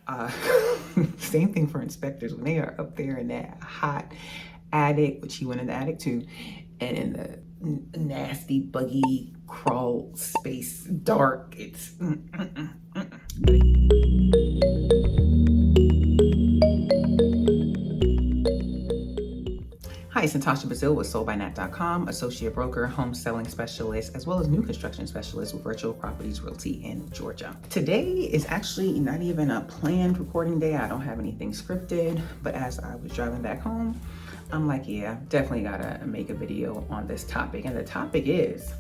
Uh, Same thing for inspectors when they are up there in that hot attic, which he went in the attic too, and in the nasty, buggy crawl space, dark. It's Hi, it's Natasha Bazile with soldbynat.com, associate broker, home selling specialist, as well as new construction specialist with Virtual Properties Realty in Georgia. Today is actually not even a planned recording day. I don't have anything scripted, but as I was driving back home, I'm like, yeah, definitely gotta make a video on this topic. And the topic is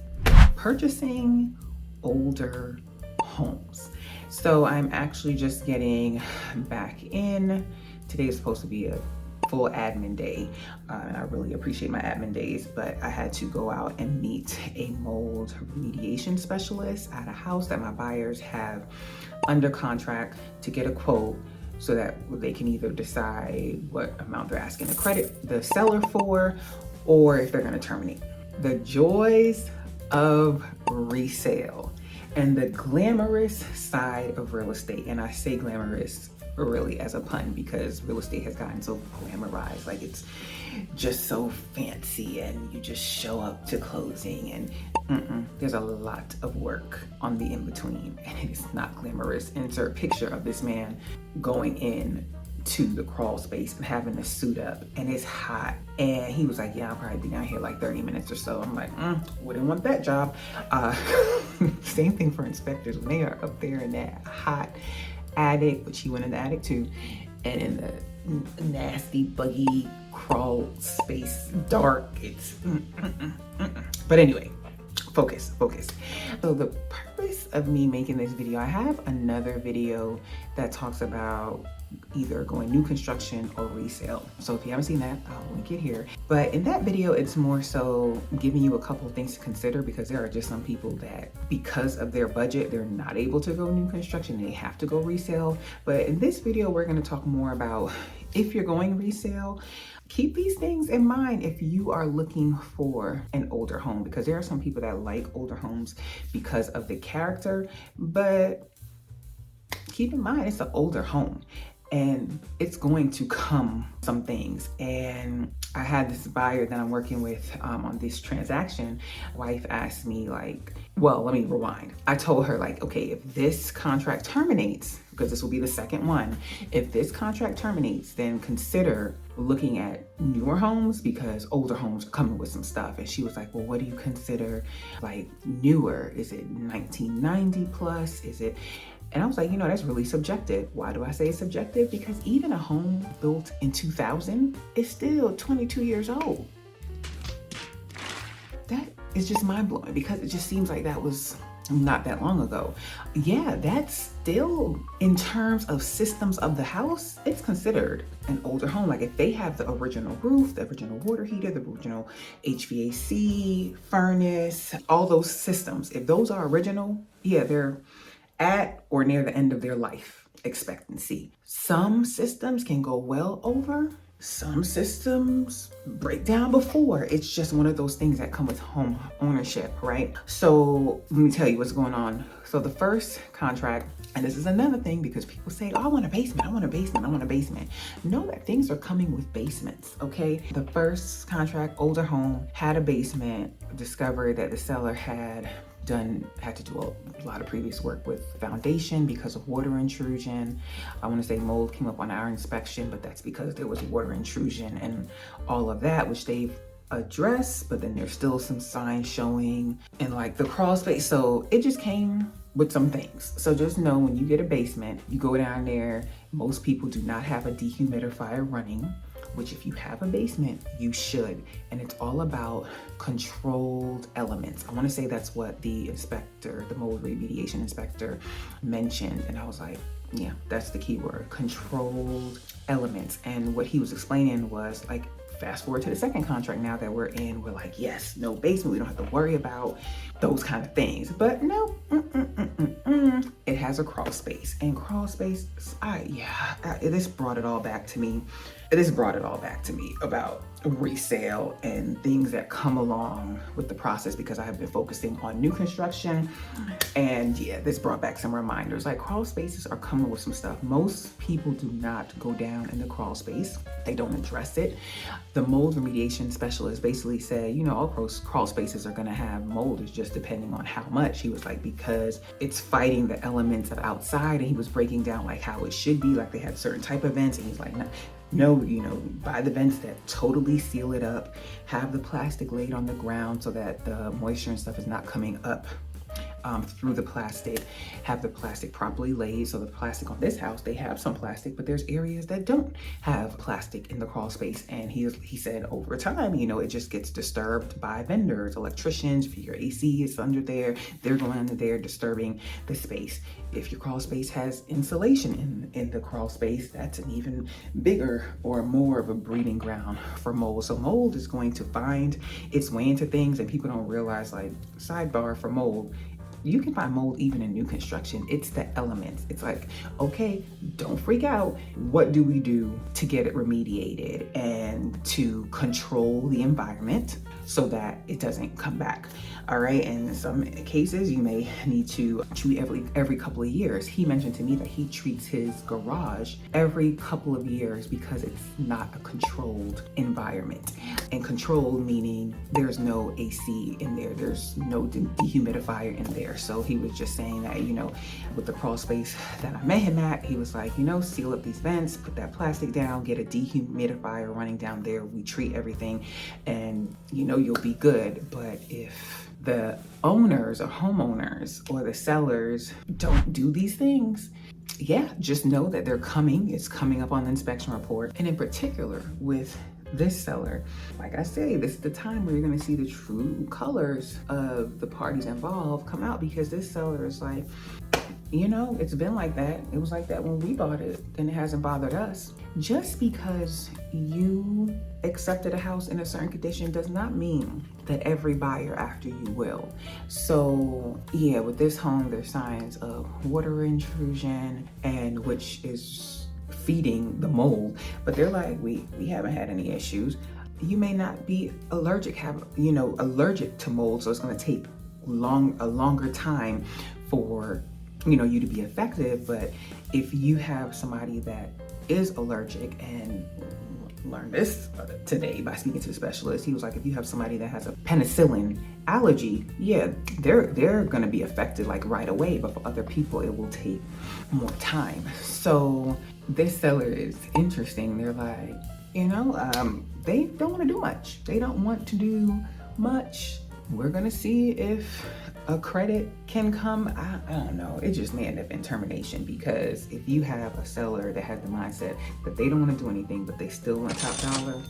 purchasing older homes. So I'm actually just getting back in. Today is supposed to be a full admin day, and I really appreciate my admin days, but I had to go out and meet a mold remediation specialist at a house that my buyers have under contract to get a quote so that they can either decide what amount they're asking to credit the seller for, or if they're going to terminate. The joys of resale and the glamorous side of real estate. And I say glamorous really as a pun because real estate has gotten so glamorized. Like, it's just so fancy and you just show up to closing and there's a lot of work on the in-between and it's not glamorous. Insert picture of this man going in to the crawl space and having to suit up, and it's hot, and he was like, yeah, I'll probably be down here like 30 minutes or so. I'm like, wouldn't want that job. Same thing for inspectors when they are up there in that hot attic, which he went in the attic too, and in the nasty, buggy crawl space, dark. It's but anyway, focus. So the purpose of me making this video, I have another video that talks about either going new construction or resale. So if you haven't seen that, I'll link it here. But in that video, it's more so giving you a couple of things to consider, because there are just some people that because of their budget, they're not able to go new construction. They have to go resale. But in this video, we're going to talk more about if you're going resale, keep these things in mind if you are looking for an older home, because there are some people that like older homes because of the character, but keep in mind it's an older home and it's going to come some things. And I had this buyer that I'm working with on this transaction. Wife asked me, like, well, let me rewind. I told her, like, okay, if this contract terminates, because this will be the second one, if this contract terminates, then consider looking at newer homes because older homes are coming with some stuff. And she was like, well, what do you consider like newer? Is it 1990 plus? Is it? And I was like, that's really subjective. Why do I say it's subjective? Because even a home built in 2000 is still 22 years old. That is just mind blowing because it just seems like that was not that long ago. Yeah, that's still, in terms of systems of the house, it's considered an older home. Like if they have the original roof, the original water heater, the original HVAC, furnace, all those systems, if those are original, yeah, they're at or near the end of their life expectancy. Some systems can go well over, some systems break down before. It's just one of those things that come with home ownership, right? So let me tell you what's going on. So the first contract, and this is another thing because people say, oh, I want a basement, I want a basement, I want a basement. Know that things are coming with basements, okay? The first contract, older home, had a basement, discovered that the seller had to do a lot of previous work with foundation because of water intrusion. I want to say mold came up on our inspection, but that's because there was water intrusion and all of that, which they've addressed, but then there's still some signs showing in like the crawl space. So it just came with some things. So just know when you get a basement, you go down there, most people do not have a dehumidifier running, which if you have a basement, you should. And it's all about controlled elements. I want to say that's what the inspector, the mold remediation inspector mentioned. And I was like, yeah, that's the key word, controlled elements. And what he was explaining was like, fast forward to the second contract now that we're in, we're like, yes, no basement. We don't have to worry about those kind of things. But no, it has a crawl space. And crawl space, this brought it all back to me. This brought it all back to me about resale and things that come along with the process, because I have been focusing on new construction. And yeah, this brought back some reminders. Like, crawl spaces are coming with some stuff. Most people do not go down in the crawl space. They don't address it. The mold remediation specialist basically said, you know, all crawl spaces are gonna have mold. It's just depending on how much. He was like, because it's fighting the elements of outside. And he was breaking down like how it should be. Like, they had certain type of vents, and he's like, no, you know, buy the vents that totally seal it up, have the plastic laid on the ground so that the moisture and stuff is not coming up through the plastic, have the plastic properly laid. So the plastic on this house, they have some plastic, but there's areas that don't have plastic in the crawl space. And he said over time, you know, it just gets disturbed by vendors, electricians. If your AC is under there, they're going under there disturbing the space. If your crawl space has insulation in the crawl space, that's an even bigger or more of a breeding ground for mold. So mold is going to find its way into things, and people don't realize, like, sidebar for mold, you can find mold even in new construction. It's the elements. It's like, okay, don't freak out. What do we do to get it remediated and to control the environment so that it doesn't come back? All right, and in some cases, you may need to treat every couple of years. He mentioned to me that he treats his garage every couple of years because it's not a controlled environment. And controlled meaning there's no AC in there, there's no dehumidifier in there. So he was just saying that, you know, with the crawl space that I met him at, he was like, you know, seal up these vents, put that plastic down, get a dehumidifier running down there, we treat everything, and, you know, you'll be good. But if the owners or homeowners or the sellers don't do these things, yeah, just know that it's coming up on the inspection report. And in particular with this seller, like I say, this is the time where you're going to see the true colors of the parties involved come out, because this seller is like, you know, it's been like that. It was like that when we bought it, and it hasn't bothered us. Just because you accepted a house in a certain condition does not mean that every buyer after you will. So yeah, with this home, there's signs of water intrusion, and which is feeding the mold. But they're like, we haven't had any issues. You may not be allergic to mold, so it's going to take a longer time for, you know, you to be effective. But if you have somebody that is allergic, and learned this today by speaking to a specialist, he was like, if you have somebody that has a penicillin allergy, yeah, they're going to be affected like right away, but for other people it will take more time. So this seller is interesting. They're like, you know, they don't want to do much. They don't want to do much. We're gonna see if a credit can come. I don't know. It just may end up in termination, because if you have a seller that has the mindset that they don't want to do anything, but they still want top dollar,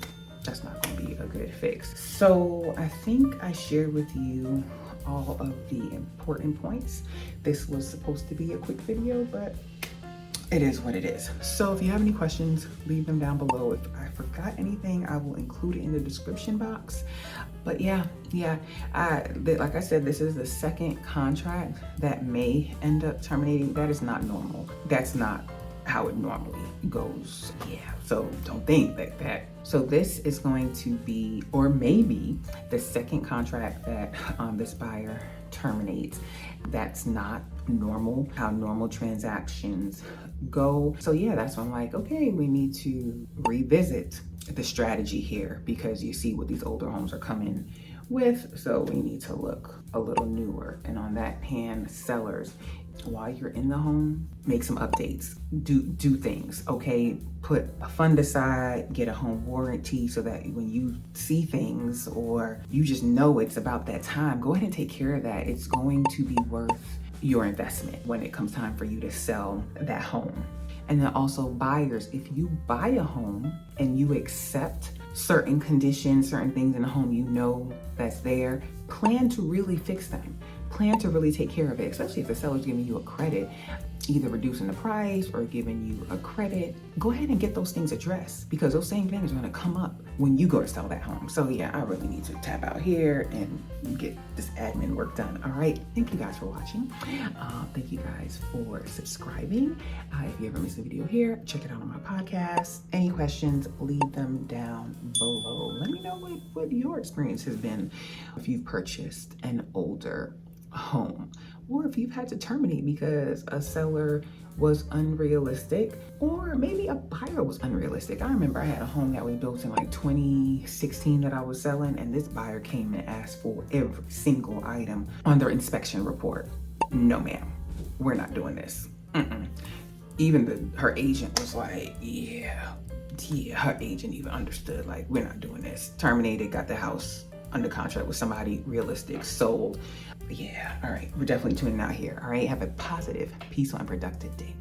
that's not gonna be a good fix. So I think I shared with you all of the important points. This was supposed to be a quick video, but it is what it is. So if you have any questions, leave them down below. If I forgot anything, I will include it in the description box. But yeah, like I said, this is the second contract that may end up terminating. That is not normal. That's not how it normally goes. Yeah, so don't think that. So this is going to be, or maybe, the second contract that this buyer terminates. That's not normal, how normal transactions go. So yeah, that's when I'm like, okay, we need to revisit the strategy here, because you see what these older homes are coming with. So we need to look a little newer. And on that hand, sellers, while you're in the home, make some updates, do things, okay? Put a fund aside, get a home warranty, so that when you see things or you just know it's about that time, go ahead and take care of that. It's going to be worth your investment when it comes time for you to sell that home. And then also buyers, if you buy a home and you accept certain conditions, certain things in the home, you know that's there, plan to really fix them. plan to really take care of it, especially if the seller's giving you a credit, either reducing the price or giving you a credit. Go ahead and get those things addressed, because those same things are going to come up when you go to sell that home. So yeah, I really need to tap out here and get this admin work done. All right. Thank you guys for watching. Thank you guys for subscribing. If you ever miss a video here, check it out on my podcast. Any questions, leave them down below. Let me know what your experience has been if you've purchased an older home, or if you've had to terminate because a seller was unrealistic, or maybe a buyer was unrealistic. I remember I had a home that we built in like 2016 that I was selling, and this buyer came and asked for every single item on their inspection report. No ma'am, we're not doing this. Even her agent was like, yeah, her agent even understood, like, we're not doing this. Terminated, got the house under contract with somebody realistic, sold. Yeah, all right, we're definitely tuning out here. All right, have a positive, peaceful, and productive day.